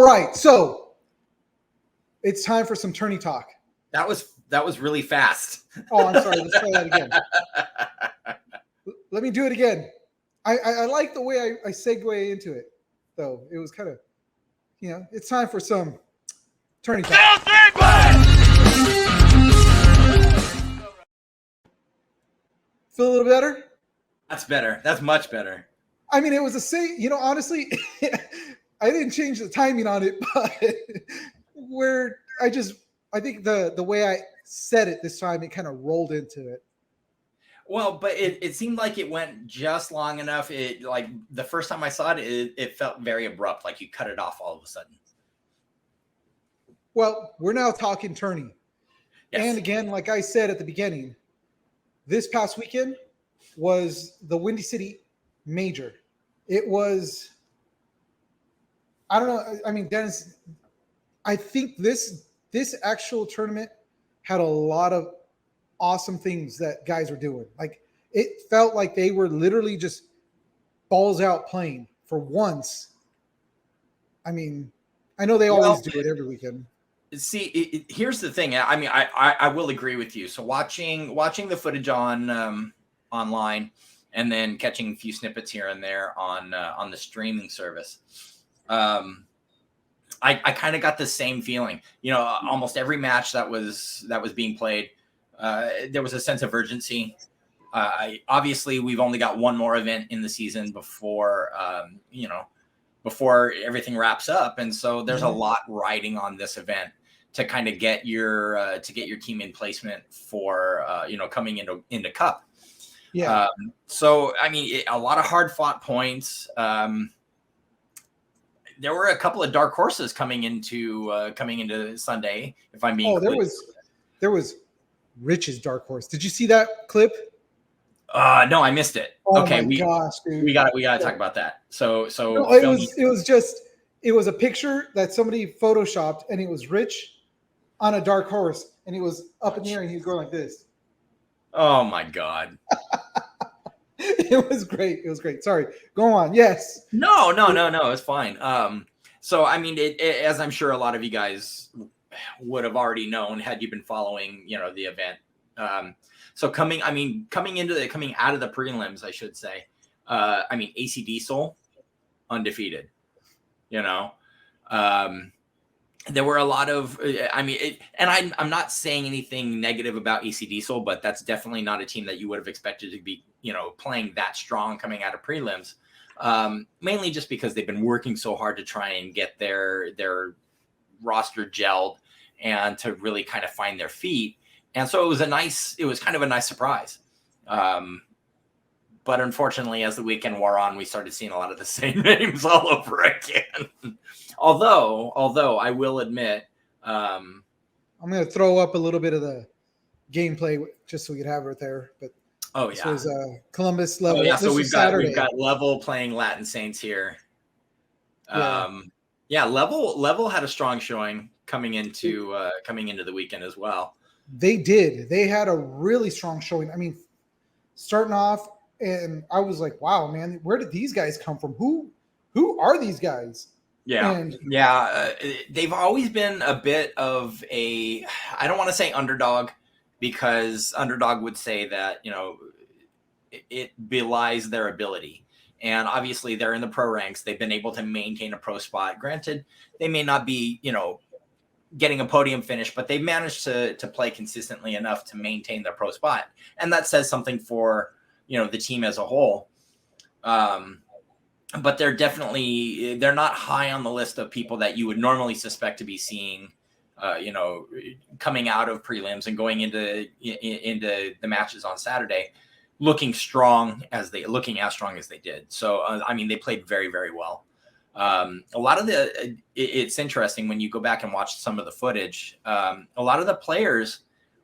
right, so it's time for some tourney talk. That was really fast. Oh, I'm sorry. Let's try that again. Let me do it again. I like the way I segue into it, though. It was kind of, it's time for some tourney talk. Feel a little better? That's better. That's much better. I mean, it was honestly, I didn't change the timing on it, but I think the way I said it this time, it kind of rolled into it. Well, but it seemed like it went just long enough. It like the first time I saw it, it felt very abrupt, like you cut it off all of a sudden. Well, we're now talking tourney. Yes. And again, like I said at the beginning, this past weekend was the Windy City Major. It was, I don't know. I mean, Dennis, I think this actual tournament had a lot of awesome things that guys were doing. Like, it felt like they were literally just balls out playing for once. I mean, I know they always do it every weekend. See, here's the thing. I mean, I will agree with you. So watching the footage on online, and then catching a few snippets here and there on the streaming service, I kind of got the same feeling. Almost every match that was being played, there was a sense of urgency. Obviously, we've only got one more event in the season before everything wraps up, and so there's a lot riding on this event to kind of get your team in placement for coming into Cup. Yeah. So I mean, a lot of hard fought points. There were a couple of dark horses coming into Sunday. If I'm being clear. there was Rich's dark horse. Did you see that clip? No, I missed it. Oh okay, my gosh, dude. we got to talk about that. So no, it was a picture that somebody photoshopped, and it was Rich on a dark horse, and he was up in the air, and he was going like this. Oh my God. It was great. It was great. Sorry. Go on. Yes. No. It's fine. So, I mean, as I'm sure a lot of you guys would have already known, had you been following, the event. So coming out of the prelims, I should say, AC Diesel undefeated, there were a lot of, and I'm not saying anything negative about AC Diesel, but that's definitely not a team that you would have expected to be, playing that strong coming out of prelims. Mainly just because they've been working so hard to try and get their roster gelled and to really kind of find their feet. And so it was kind of a nice surprise. But unfortunately, as the weekend wore on, we started seeing a lot of the same names all over again. Although I will admit, I'm going to throw up a little bit of the gameplay just so we could have it there. But this was Columbus Level. Oh yeah, so we've got Level playing Latin Saints here. Yeah. Level had a strong showing coming into the weekend as well. They did. They had a really strong showing. I mean, starting off, and I was like, "Wow, man, where did these guys come from? Who are these guys?" Yeah, they've always been a bit of I don't want to say underdog, because underdog would say that it belies their ability. And obviously, they're in the pro ranks. They've been able to maintain a pro spot. Granted, they may not be getting a podium finish, but they managed to play consistently enough to maintain their pro spot. And that says something for, the team as a whole. But they're not high on the list of people that you would normally suspect to be seeing, coming out of prelims and going into the matches on Saturday, looking as strong as they did. So, they played very, very well. A lot of it's interesting when you go back and watch some of the footage. A lot of the players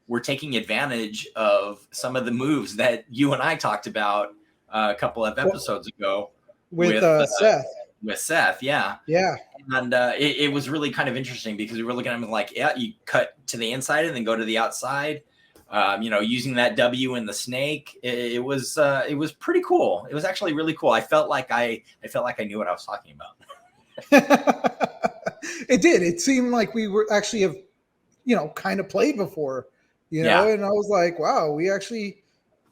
were taking advantage of some of the moves that you and I talked about a couple of episodes ago with Seth. With Seth, yeah. And it was really kind of interesting because we were looking at him like, you cut to the inside and then go to the outside. Using that W in the snake, it was pretty cool. It was actually really cool. I felt like I knew what I was talking about. It did. It seemed like we were actually have, kind of played before, Yeah. and I was like, wow, we actually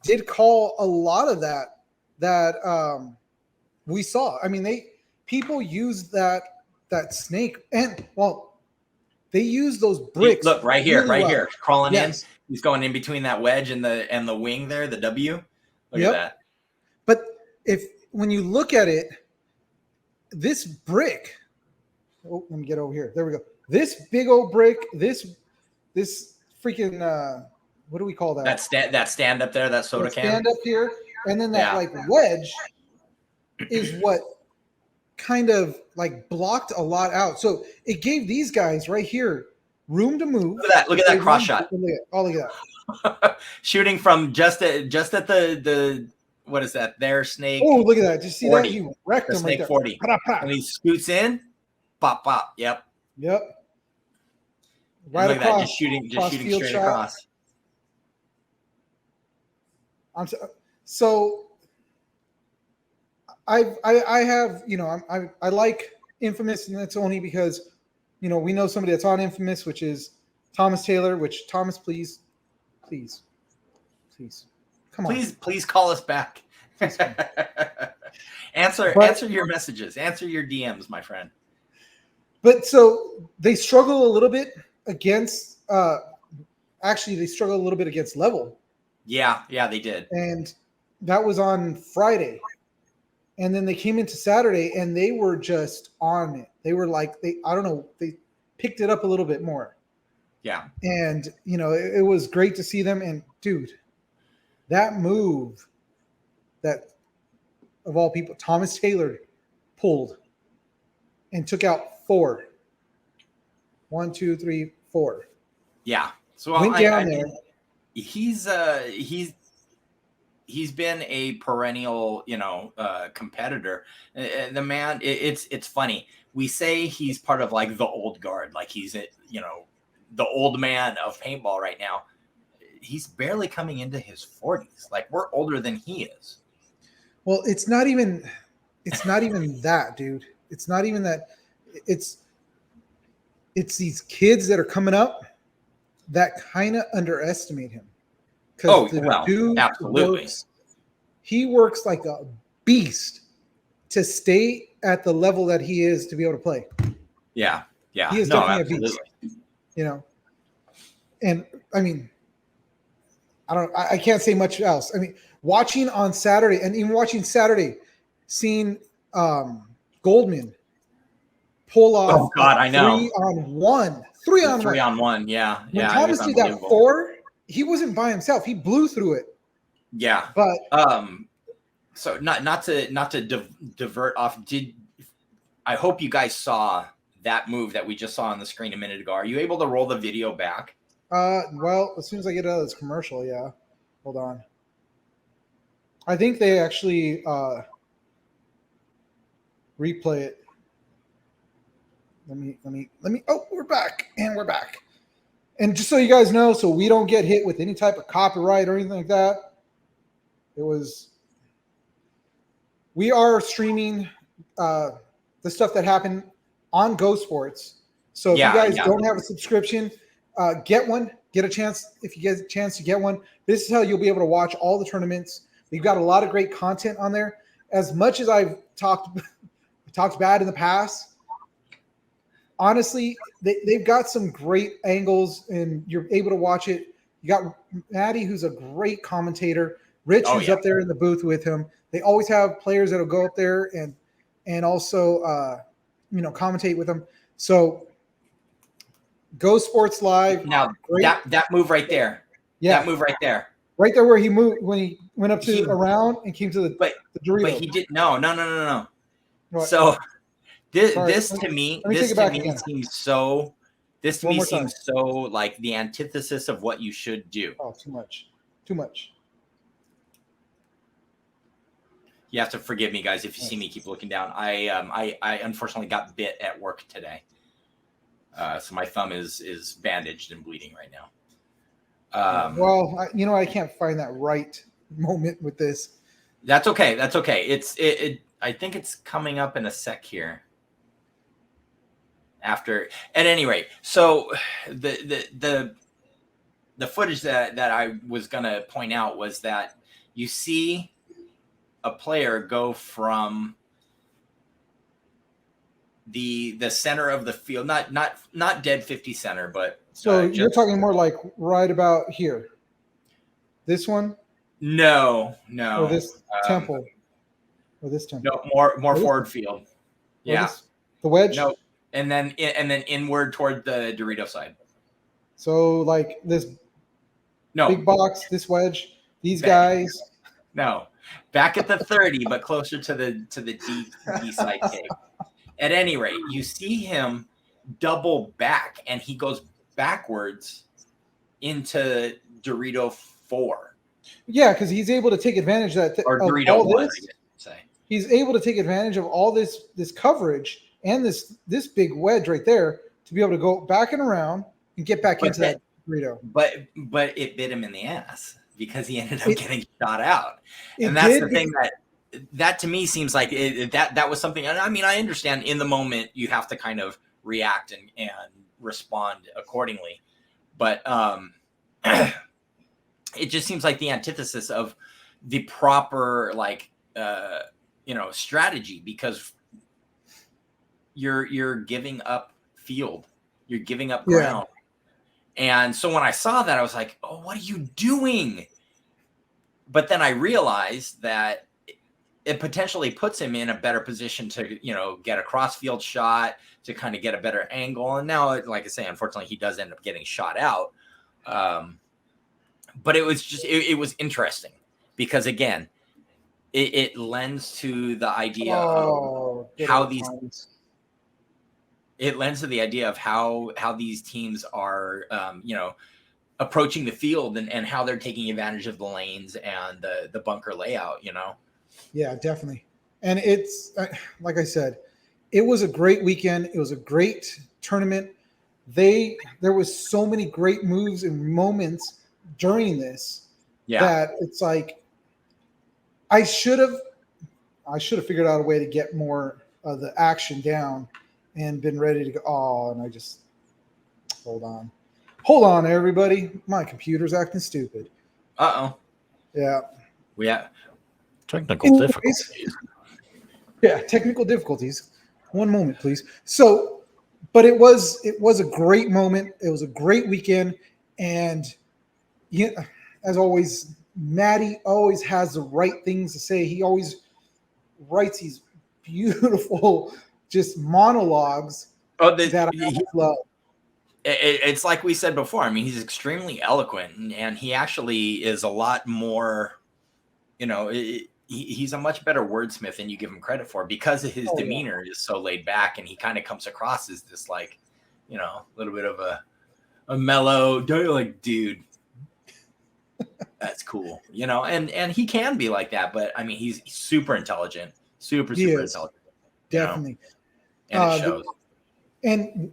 did call a lot of that we saw. I mean, people used that snake, and well, they used those bricks. Look right here, really well. crawling in. Yes. He's going in between that wedge and the wing there, the W. Look Yep. at that. But when you look at it, this brick. Oh, let me get over here. There we go. This big old brick. This freaking what do we call that? That stand up there, that soda can. Stand up here, and then that like wedge is what kind of like blocked a lot out. So it gave these guys right here room to move. Look at that cross shot. Look at that. Shooting from just at the what is that? Their snake. Oh, look at that. Did you see 40. that? He wrecked The him snake right there. 40. And he scoots in. Pop, pop. Yep. Right look across. At that, just shooting straight shot. across. So I have, I like Infamous, and that's only because, we know somebody that's on Infamous, which is Thomas Taylor. Which Thomas, please, come on, please call us back. Answer your messages. Answer your DMs, my friend. But so they struggle a little bit against. Actually, they struggle a little bit against level. Yeah, they did. And that was on Friday. And then they came into Saturday and they were just on it. They were like, they picked it up a little bit more. Yeah. And, it was great to see them. And dude, that move that of all people, Thomas Taylor pulled and took out 4. 1, 2, 3, 4. Yeah. So went down there. He's been a perennial, competitor. The man, it's funny. We say he's part of like the old guard, like he's the old man of paintball right now. He's barely coming into his 40s. Like we're older than he is. Well, it's not even that, dude. It's not even that. It's these kids that are coming up that kind of underestimate him. Dude absolutely. He works like a beast to stay at the level that he is to be able to play. Yeah. He is definitely a beast. And I mean, I can't say much else. I mean, watching on Saturday and even watching Saturday, seeing Goldman pull off. Oh God, I know. 3-on-1. 3-on-1. Yeah. When Thomas did that 4, he wasn't by himself. He blew through it. Yeah. But so not to divert off. I hope you guys saw that move that we just saw on the screen a minute ago. Are you able to roll the video back? Well, as soon as I get out of this commercial, yeah. Hold on. I think they actually replay it. Let me. Oh, we're back. And just so you guys know, so we don't get hit with any type of copyright or anything like that, we are streaming the stuff that happened on Go Sports. So if you guys don't have a subscription, get one. Get a chance. If you get a chance to get one, this is how you'll be able to watch all the tournaments. We've got a lot of great content on there. As much as I've talked bad in the past, honestly, they've got some great angles, and you're able to watch it. You got Maddie, who's a great commentator. Rich, who's up there in the booth with him. They always have players that'll go up there and also commentate with them. So Go Sports Live. Now that move right there. Yeah. That move right there. Right there where he moved when he went up to around and came to the Dorito. But he did no. What? So this to me seems so like the antithesis of what you should do. Oh, too much. You have to forgive me, guys, if you see me keep looking down. I unfortunately got bit at work today, so my thumb is bandaged and bleeding right now. I can't find that right moment with this. That's okay. I think it's coming up in a sec here. after. At any rate, so the footage that I was gonna point out was that you see a player go from the center of the field, not dead 50 center, but So you're talking more like right about here. This one? No. Or this temple? Or this temple? No, more forward field. Yeah. The wedge? No. And then inward toward the Dorito side. So like this big box, this wedge, these guys. No. Back at the 30, but closer to the D side tape. At any rate, you see him double back, and he goes backwards into Dorito 4. Yeah, because he's able to take advantage of that. Or Dorito 1, I guess say. He's able to take advantage of all this coverage and this big wedge right there to be able to go back and around and get back into that Dorito. But it bit him in the ass because he ended up getting shot out. And that's the thing that to me seems like that was something. I mean, I understand in the moment you have to kind of react and respond accordingly, but it just seems like the antithesis of the proper strategy, because you're giving up field, you're giving up ground. And so when I saw that, I was like, oh, what are you doing? But then I realized that it potentially puts him in a better position to, get a cross field shot, to kind of get a better angle. And now, like I say, unfortunately, he does end up getting shot out. But it was just, it was interesting because, again, it lends to the idea of how how these teams are, approaching the field and how they're taking advantage of the lanes and the bunker layout, Yeah, definitely. And it's like I said, it was a great weekend. It was a great tournament. There was so many great moves and moments during this that it's like I should have figured out a way to get more of the action down and been ready to go. Oh, and I just hold on, everybody. My computer's acting stupid. Yeah. We have technical difficulties. Yeah, technical difficulties. One moment, please. So, but it was a great moment. It was a great weekend, and as always, Maddie always has the right things to say. He always writes these beautiful, just monologues that I love. It's like we said before. I mean, he's extremely eloquent, and he actually is a lot more. He's a much better wordsmith than you give him credit for, because his demeanor is so laid back, and he kind of comes across as this little bit of a mellow, dude. That's cool, and he can be like that, but I mean, he's super intelligent, super intelligent. Definitely. And it shows. And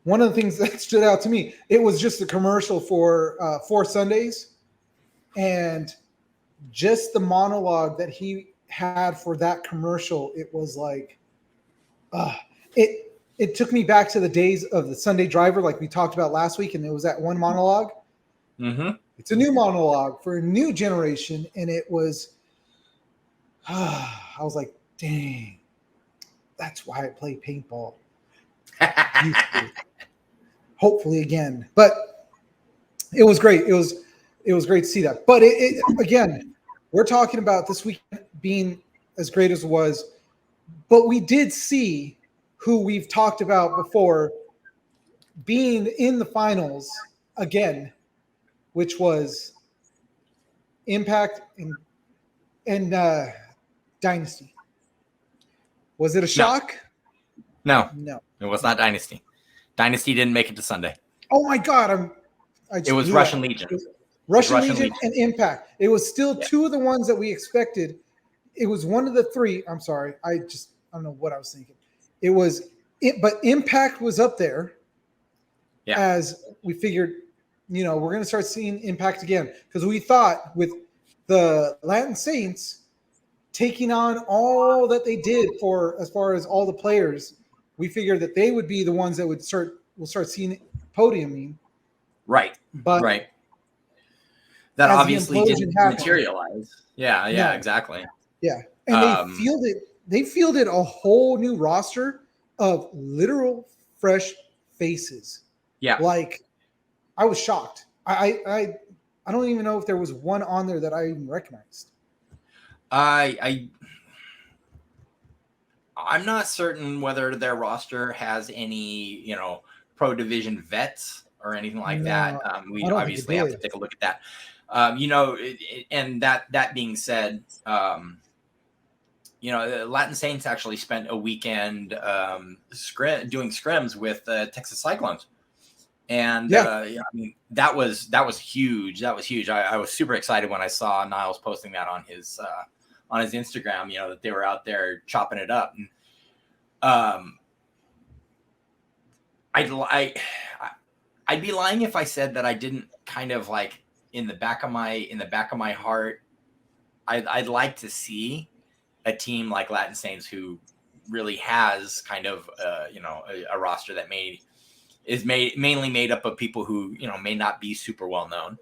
one of the things that stood out to me, it was just a commercial for 4 Sundays, and just the monologue that he had for that commercial, it was like, it took me back to the days of the Sunday Driver, like we talked about last week, and it was that one monologue. Mm-hmm. It's a new monologue for a new generation, and it was, I was like, dang, that's why I play paintball. Hopefully again, but it was great. It was great to see that. But it again, we're talking about this weekend being as great as it was, but we did see who we've talked about before being in the finals again, which was Impact and Dynasty. Was it a shock? No, it was not Dynasty. Dynasty didn't make it to Sunday. Oh my God! It was Russian Legion. Russian Legion and Impact. It was still two of the ones that we expected. It was one of the three. I'm sorry. I don't know what I was thinking. It was it, but Impact was up there. Yeah. As we figured, we're going to start seeing Impact again, because we thought with the Latin Saints taking on all that they did for as far as all the players we figured that they would be the ones that we'll start seeing podiuming. Right. But right. That as the obviously implosion didn't happened, materialize. Yeah, no, exactly. yeah, and they fielded a whole new roster of literal fresh faces. Yeah. Like, I was shocked. I don't even know if there was one on there that I even recognized. I'm not certain whether their roster has any, pro division vets or anything like that. We I don't think it obviously have to did. take a look at that. And that being said, the Latin Saints actually spent a weekend doing scrims with Texas Cyclones. And that was huge. That was huge. I was super excited when I saw Niles posting that on his Instagram, that they were out there chopping it up. And I'd be lying if I said that I didn't kind of like in the back of my heart, I'd like to see a team like Latin Saints who really has kind of a roster that is mainly made up of people who may not be super well known.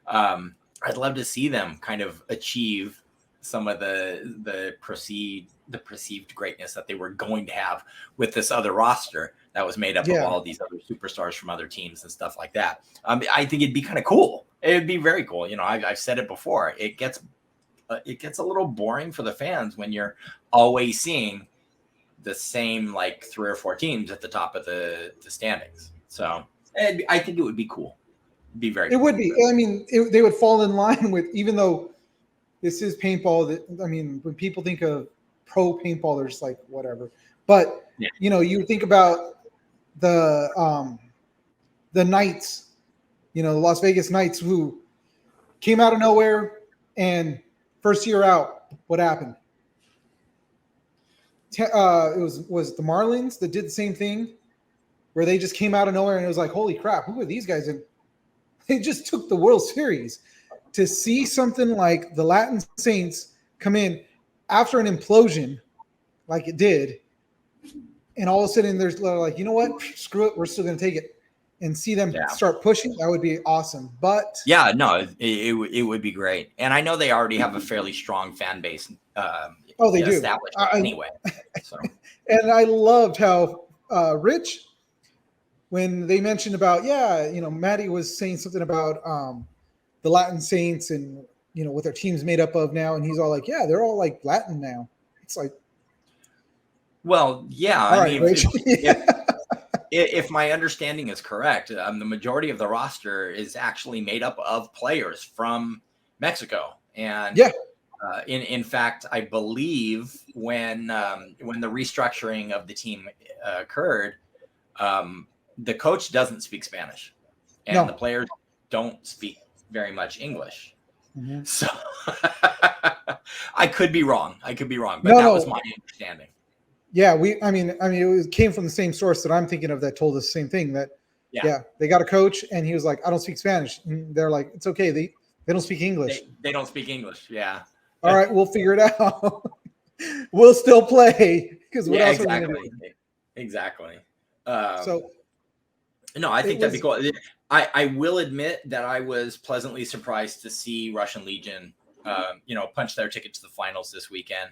I'd love to see them kind of achieve some of the perceived greatness that they were going to have with this other roster that was made up of all these other superstars from other teams and stuff like that. I think it'd be kind of cool. It'd be very cool. I've said it before. It gets a little boring for the fans when you're always seeing the same like 3 or 4 teams at the top of the standings. So I think it would be cool. It'd be very cool. It would be. I mean, they would fall in line with, even though this is paintball, when people think of pro paintball, they're just like, whatever. But, you think about the Knights, the Las Vegas Knights, who came out of nowhere, and first year out, what happened? It was the Marlins that did the same thing, where they just came out of nowhere and it was like, holy crap, who are these guys? And they just took the World Series. To see something like the Latin Saints come in after an implosion like it did, and all of a sudden there's like, you know what, screw it, we're still going to take it, and see them start pushing, that would be awesome. But it would be great. And I know they already have a fairly strong fan base. They do established anyway. So. And I loved how Rich, when they mentioned about, Maddie was saying something about the Latin Saints and, what their team's made up of now. And he's all like, yeah, they're all like Latin now. It's like, well, yeah. All right, Rich. If my understanding is correct, the majority of the roster is actually made up of players from Mexico. And in fact, I believe when the restructuring of the team occurred, the coach doesn't speak Spanish, and the players don't speak very much English. Mm-hmm. So I could be wrong, but that was my understanding. Yeah, it came from the same source that I'm thinking of that told us the same thing, that they got a coach and he was like, I don't speak Spanish. And they're like, it's okay. They don't speak English. They don't speak English. Yeah. All right, we'll figure it out. We'll still play, because what else are we going to do? Exactly. No, I think that'd be cool. I will admit that I was pleasantly surprised to see Russian Legion, punch their ticket to the finals this weekend.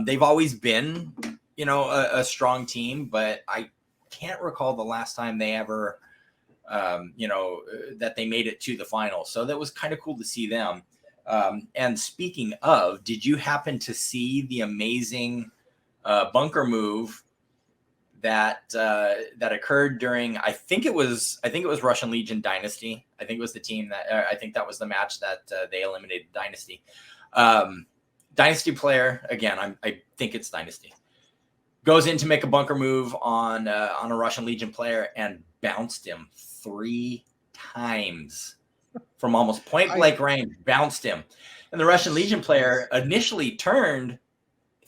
They've always been, a strong team, but I can't recall the last time they ever, that they made it to the finals. So that was kind of cool to see them. And speaking of, did you happen to see the amazing bunker move that occurred during, I think it was Russian Legion Dynasty. I think it was the team I think that was the match that they eliminated Dynasty. Dynasty player, again, I think it's Dynasty, goes in to make a bunker move on a Russian Legion player and bounced him 3 times from almost point blank range, bounced him. And the Russian Legion player initially turned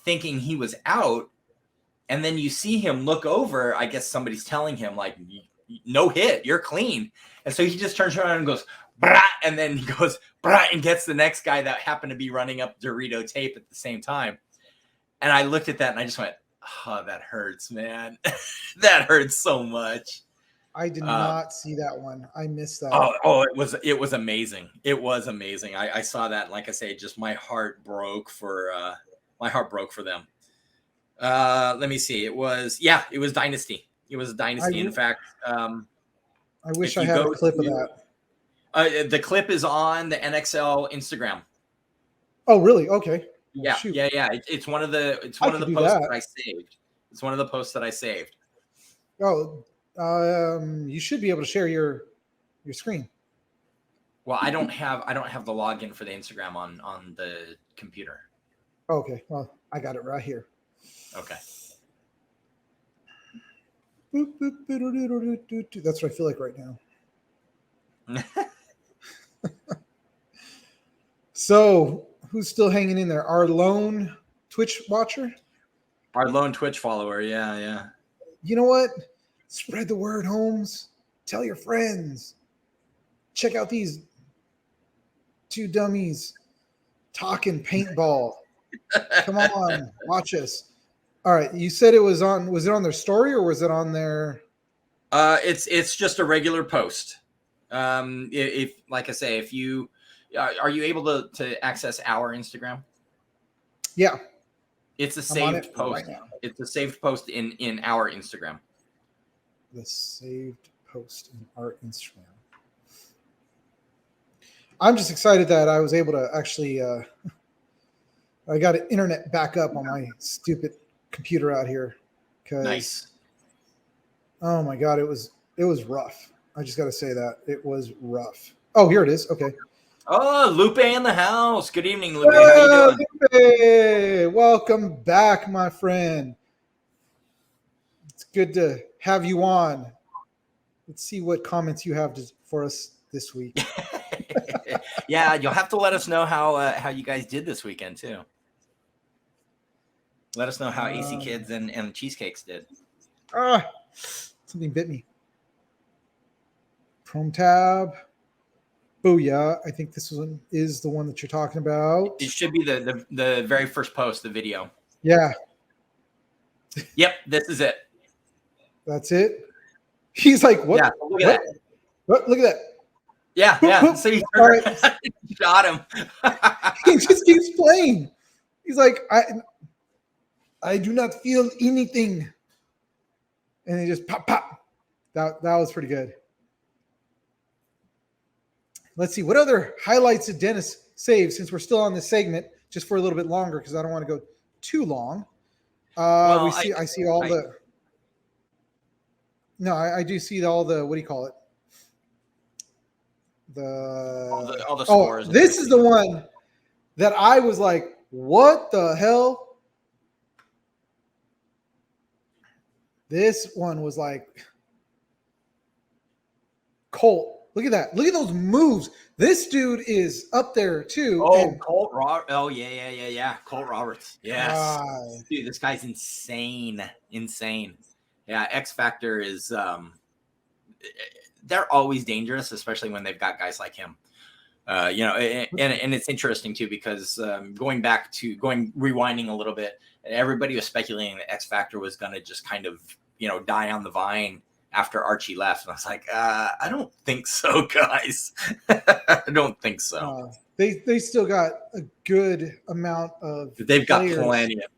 thinking he was out. And then you see him look over. I guess somebody's telling him, like, no hit, you're clean. And so he just turns around and goes, brah, and then he goes, brah, and gets the next guy that happened to be running up Dorito tape at the same time. And I looked at that and I just went, Oh, that hurts, man. That hurts so much. I did not see that one. I missed that. It was amazing. It was amazing. I saw that. Like I say, just my heart broke for them. Let me see. It was Dynasty. It was Dynasty. In fact, I wish I had a clip of that. The clip is on the NXL Instagram. Oh, really? Okay. Yeah, Shoot. yeah. It's one of the posts that I saved. It's one of the posts that I saved. Oh, you should be able to share your screen. Well, I don't have the login for the Instagram on the computer. Okay. Well, I got it right here. Okay. That's what I feel like right now. So, who's still hanging in there? Our lone Twitch watcher? Our lone Twitch follower. Yeah. You know what? Spread the word, Holmes. Tell your friends. Check out these two dummies talking paintball. Come on, watch us. All right, you said it was on. Was it on their story or was it on their? It's just a regular post. If like I say, if you are you able to access our Instagram? Yeah, it's a saved post. Right now. It's a saved post in our Instagram. The saved post in our Instagram. I'm just excited that I was able to actually. I got an internet backup on my stupid computer out here. Nice. Oh my God, it was rough. I just got to say that it was rough. Oh, here it is. Okay. Oh, Lupe in the house. Good evening, Lupe. How you doing? Lupe, welcome back, my friend. It's good to have you on. Let's see what comments you have for us this week. Yeah, you'll have to let us know how you guys did this weekend too. Let us know how AC Kids and the Cheesecakes did. Something bit me. Chrome tab. Booyah. I think this one is the one that you're talking about. It should be the very first post, the video. Yeah. Yep, this is it. That's it. He's like, what? Yeah, look at that. What? Look at that. Yeah. So he shot him. He just keeps playing. He's like, I do not feel anything. And he just pop. That was pretty good. Let's see. What other highlights did Dennis save since we're still on this segment, just for a little bit longer because I don't want to go too long. I see all the. No, I do see all the, what do you call it? All the scores. This is the one that I was like, what the hell? This one was like, Colt. Look at that. Look at those moves. This dude is up there too. Colt Roberts. Oh, yeah. Colt Roberts. Yes. Dude, this guy's insane. Yeah, X Factor is they're always dangerous, especially when they've got guys like him. And it's interesting too because rewinding a little bit, everybody was speculating that X Factor was going to just kind of die on the vine after Archie left, and I was like, I don't think so, guys. I don't think so. They still got a good amount of. They've got plenty of.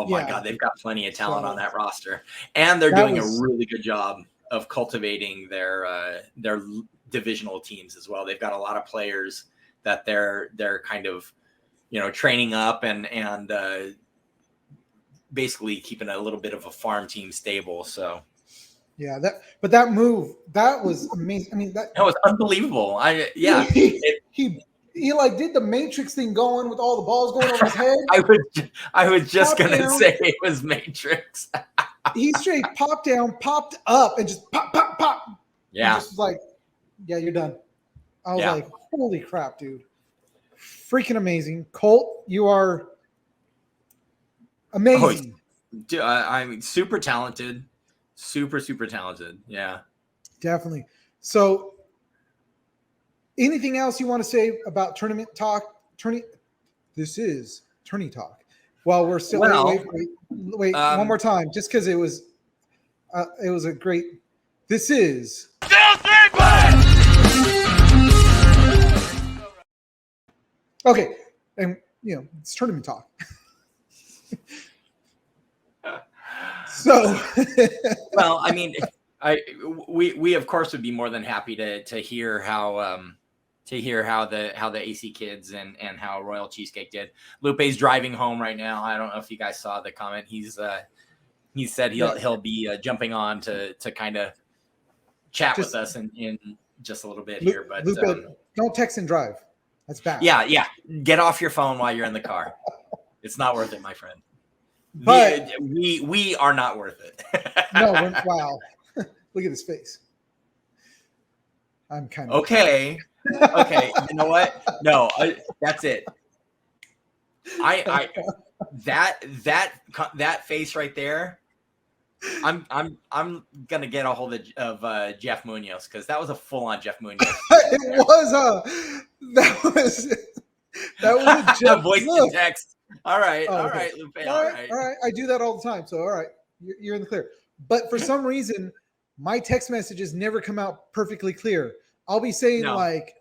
My God, they've got plenty of talent on that roster, and they're doing a really good job of cultivating their divisional teams as well. They've got a lot of players that they're kind of training up and basically keeping a little bit of a farm team stable. So. Yeah, that move, that was amazing. I mean, that was unbelievable. He like did the Matrix thing going with all the balls going over his head. I was just gonna say it was Matrix. He straight popped down, popped up, and just pop. Yeah, just like, yeah, you're done. I was like, holy crap, dude, freaking amazing, Colt, you are amazing. I'm super talented. Super talented. Yeah, definitely. So anything else you want to say about tournament talk? This is Tourney Talk. Well, we're still wait, one more time, just because it was a great. This is. Okay, and it's tournament talk. So, well, I mean, we of course would be more than happy to hear how the AC kids and how Royal Cheesecake did. Lupe's driving home right now. I don't know if you guys saw the comment. He said he'll be jumping on to kind of chat with us in just a little bit here. But Lupe, don't text and drive. That's bad. Yeah. Get off your phone while you're in the car. It's not worth it, my friend. But we are not worth it. No, wow. Look at his face. I'm kind of okay. Okay, you know what? No, that's it. That face right there. I'm gonna get a hold of Jeff Munoz, because that was a full on Jeff Munoz. It was that was a Jeff voice to text. All right, all right, okay. Lupe. All right. I do that all the time. So all right, you're in the clear. But for some reason, my text messages never come out perfectly clear. I'll be saying like,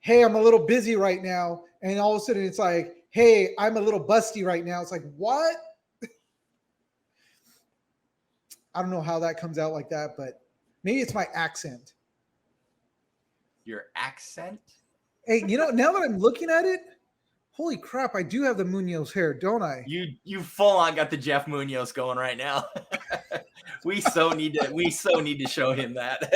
"Hey, I'm a little busy right now," and all of a sudden it's like, "Hey, I'm a little busty right now." It's like, what? I don't know how that comes out like that, but maybe it's my accent. Your accent? Hey, now that I'm looking at it, holy crap, I do have the Munoz hair, don't I? You full on got the Jeff Munoz going right now. we so need to show him that.